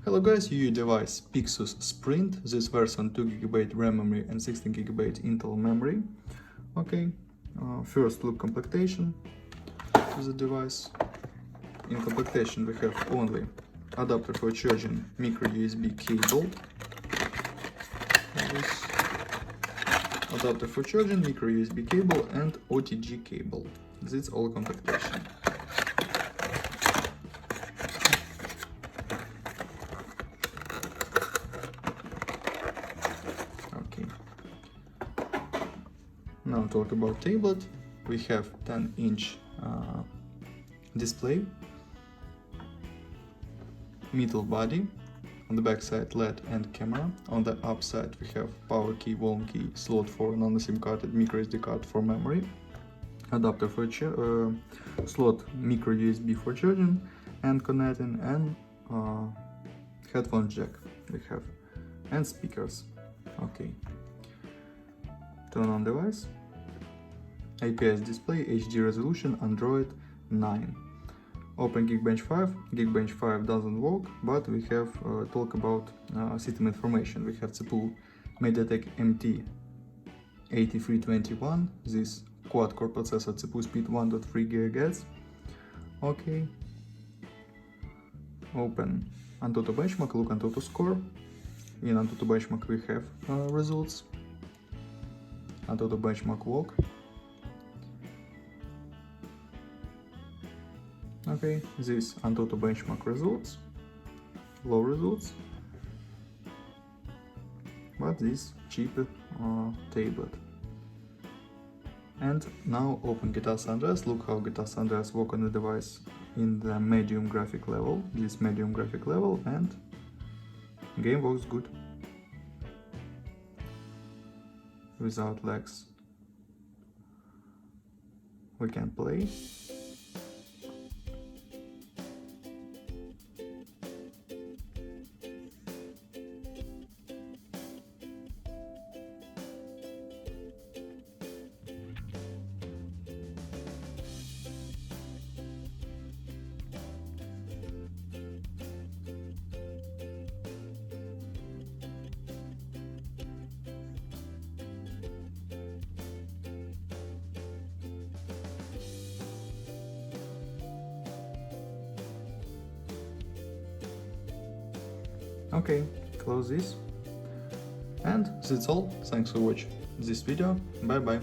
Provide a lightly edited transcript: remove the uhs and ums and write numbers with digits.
Hello guys, your device Pixus Sprint. This version 2GB RAM memory and 16GB Intel memory. Okay, first look completation of the device. In completation we have only adapter for charging, micro USB cable. This adapter for charging, micro USB cable and OTG cable. This is all completation. Okay. Now talk about tablet. We have 10-inch display, middle body, on the back side LED and camera. On the upside we have power key, volume key, slot for non-SIM card and micro SD card for memory, adapter for slot, micro USB for charging and connecting, and headphone jack we have, and speakers. Okay, turn on device. IPS display, HD resolution, Android 9. Open Geekbench 5. Geekbench 5 doesn't work, but we have talk about system information. We have CPU MediaTek MT8321. This quad-core processor, CPU speed 1.3 GHz. Okay. Open Antutu benchmark. Look Antutu score. In Antutu benchmark we have results. Antutu benchmark log. Okay, this Antutu benchmark results, low results, but this cheaper tablet. And now open GTA San Andreas. Look how GTA San Andreas work on the device in the medium graphic level, this medium graphic level, and game works good, without lags. We can play. Okay, close this. And that's all. Thanks for watching this video. Bye bye.